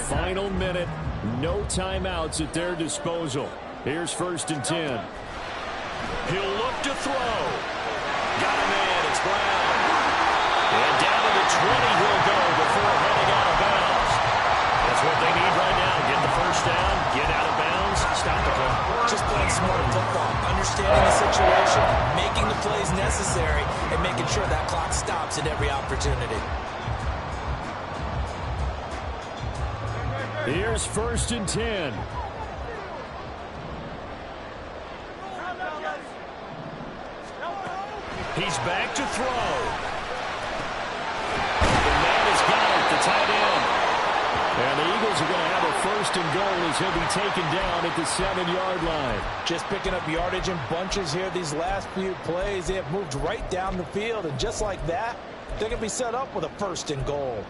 Final minute. No timeouts at their disposal. Here's 1st and 10. He'll look to throw. Got him in. It's he'll go before heading out of bounds. That's what they need right now. Get the first down, get out of bounds, stop the play. Just playing smart football, understanding the situation, making the plays necessary, and making sure that clock stops at every opportunity. Here's 1st and 10. He's back to throw. The man has got it, the tight end. And the Eagles are going to have a 1st and goal as he'll be taken down at the 7-yard line. Just picking up yardage in bunches here these last few plays. They have moved right down the field, and just like that, they're going to be set up with a 1st and goal.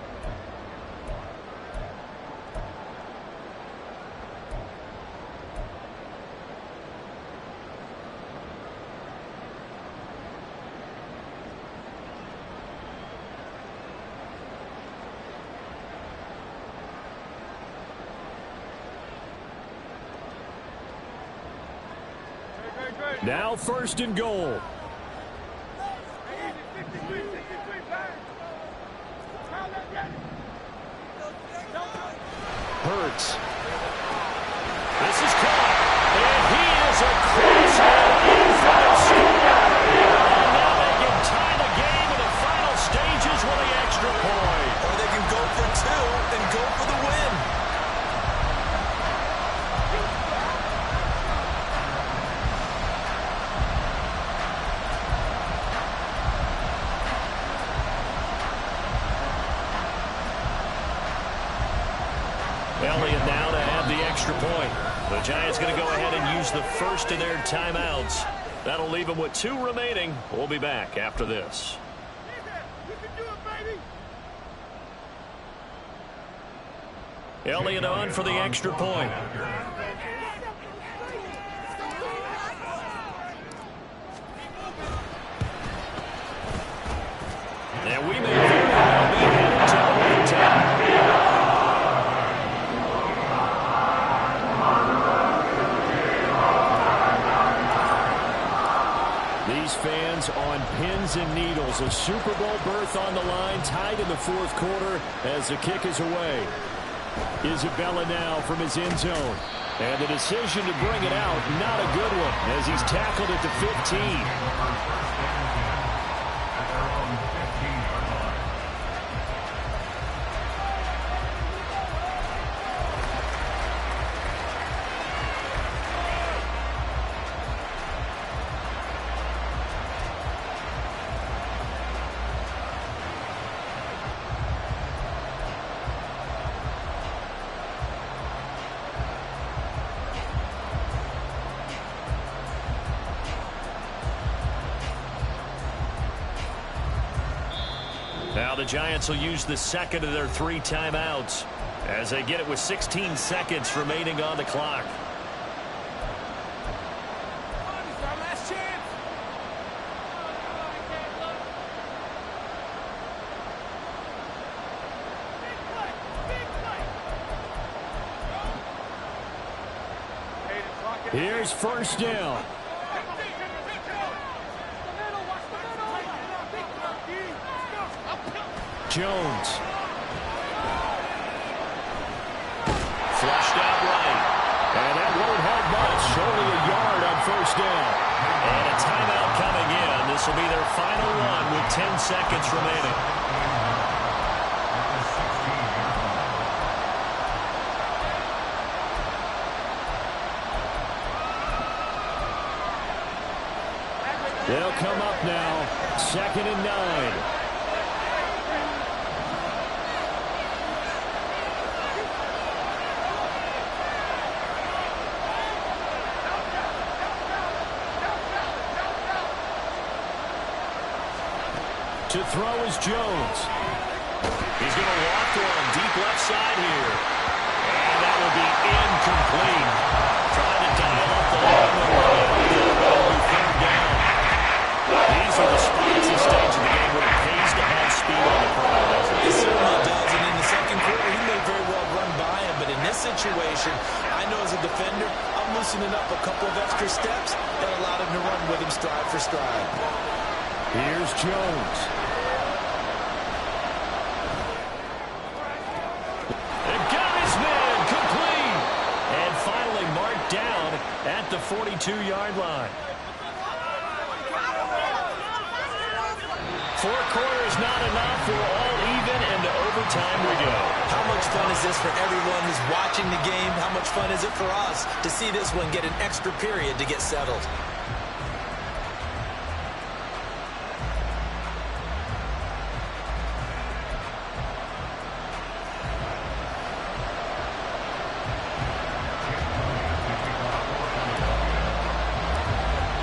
Now 1st and goal. Hurts. This is caught. And he is across in front of score. And now they can tie the game in the final stages with the extra point. Or they can go for 2 and go for the win. Elliott now to have the extra point. The Giants going to go ahead and use the first of their timeouts. That'll leave them with 2 remaining. We'll be back after this. Elliott on for the extra point. And we may very well be headed to overtime. These fans on pins and needles. A Super Bowl berth on the line, tied in the 4th quarter as the kick is away. Isabella now from his end zone. And the decision to bring it out, not a good one, as he's tackled at the 15. Now the Giants will use the 2nd of their 3 timeouts as they get it with 16 seconds remaining on the clock. Here's 1st down. Jones. Flushed out right. And that won't help much. Only a yard on 1st down. And a timeout coming in. This will be their final one with 10 seconds remaining. They'll come up now. 2nd and 9. To throw is Jones. He's going to walk one deep left side here. And that will be incomplete. Trying to dial up the long run. That'll be 3rd down. These are the spots and stage of the game where it pays to have speed on the prowl, doesn't it? It certainly does. And in the 2nd quarter, he may very well run by him. But in this situation, I know as a defender, I'm loosening up a couple of extra steps that allowed him to run with him stride for stride. Here's Jones. 42-yard line. 4 quarters not enough. We're all even, and to overtime we go. How much fun is this for everyone who's watching the game? How much fun is it for us to see this one get an extra period to get settled?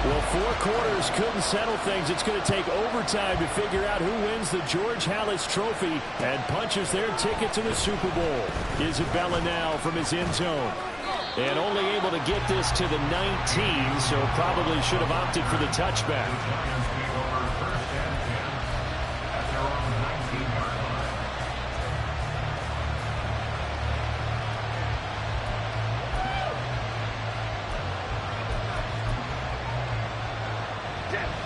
Well, 4 quarters couldn't settle things. It's going to take overtime to figure out who wins the George Halas Trophy and punches their ticket to the Super Bowl. Isabella now from his end zone. And only able to get this to the 19, so probably should have opted for the touchback.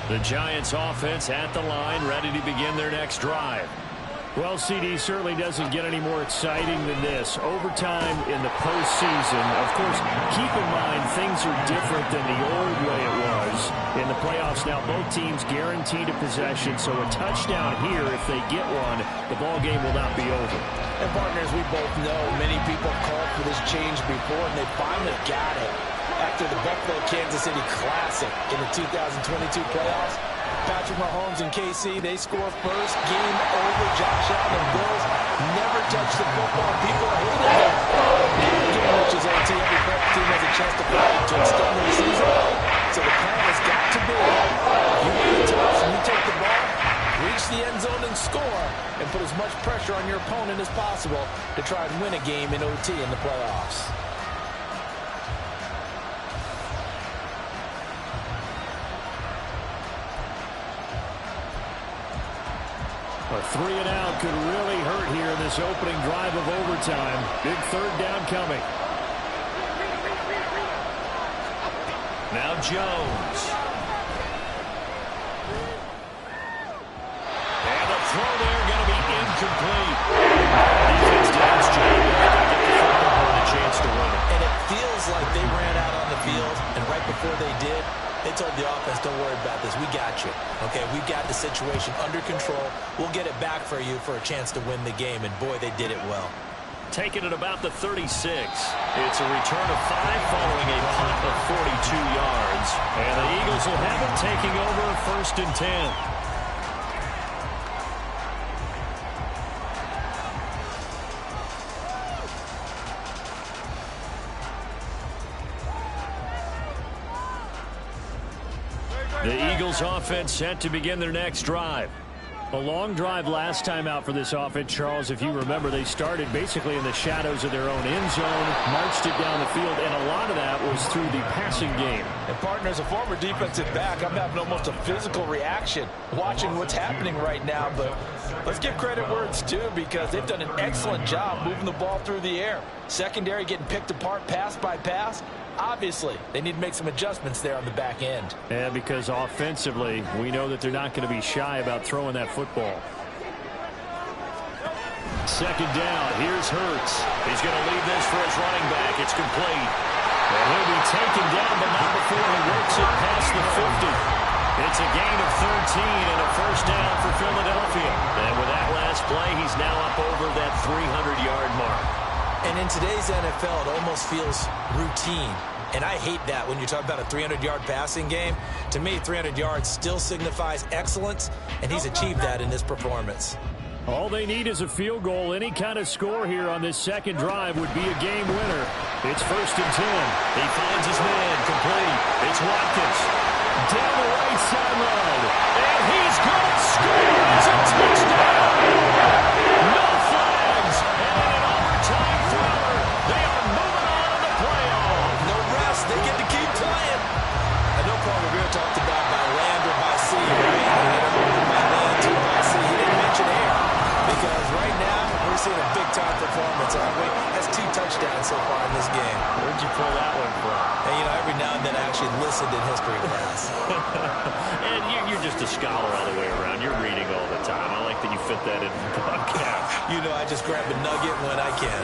The Giants offense at the line, ready to begin their next drive. Well, CD certainly doesn't get any more exciting than this. Overtime in the postseason. Of course, keep in mind things are different than the old way it was. In the playoffs now, both teams guaranteed a possession, so a touchdown here, if they get one, the ball game will not be over. And partners, we both know many people called for this change before, and they finally got it. After the Buffalo-Kansas City Classic in the 2022 playoffs, Patrick Mahomes and KC, they score first. Game over. Josh Allen and Bills never touch the football. People hate it. Game which is OT. Every playoff team has a chance to fight to extend their season. So the plan has got to be, you win the toss and you take the ball, reach the end zone and score, and put as much pressure on your opponent as possible to try and win a game in OT in the playoffs. A 3 and out could really hurt here in this opening drive of overtime. Big 3rd down coming. Now Jones. And the throw there going to be incomplete. Defense did its job. They're going to get the football and a chance to win it. And it feels like they ran out on the field, and right before they did, they told the offense, don't worry about this. We got you. Okay, we've got the situation under control. We'll get it back for you for a chance to win the game. And, boy, they did it well. Taking it about the 36. It's a return of 5 following a punt of 42 yards. And the Eagles will have it taking over 1st and 10. The Eagles offense set to begin their next drive. A long drive last time out for this offense, Charles. If you remember, they started basically in the shadows of their own end zone, marched it down the field, and a lot of that was through the passing game. And partners, a former defensive back, I'm having almost a physical reaction watching what's happening right now. But let's give credit where it's due, because they've done an excellent job moving the ball through the air. Secondary getting picked apart pass by pass. Obviously, they need to make some adjustments there on the back end. Yeah, because offensively, we know that they're not going to be shy about throwing that football. 2nd down. Here's Hurts. He's going to leave this for his running back. It's complete. And he'll be taken down, but not before he works it past the 50. It's a gain of 13 and a 1st down for Philadelphia. And with that last play, he's now up over that 300-yard mark. And in today's NFL, it almost feels routine. And I hate that when you talk about a 300-yard passing game. To me, 300 yards still signifies excellence, and he's achieved that in this performance. All they need is a field goal. Any kind of score here on this 2nd drive would be a game winner. It's 1st and 10. He finds his man. Complete. It's Watkins. Down the right sideline. And he's going to score. It's a touchdown. No flags. And an overtime thriller. They are moving on to the playoffs. No rest. They get to keep playing. I know Paul Revere talked about by land or by sea. By land or by sea. He didn't mention air. Because right now, we're seeing a big-time performance, aren't we? That's 2 touchdowns so far in this game. Where'd you pull that one from? And, you know, every now and then I actually listened in history class. And you're just a scholar all the way around. You're reading all the time. I like that you fit that into the podcast. You know, I just grab a nugget when I can.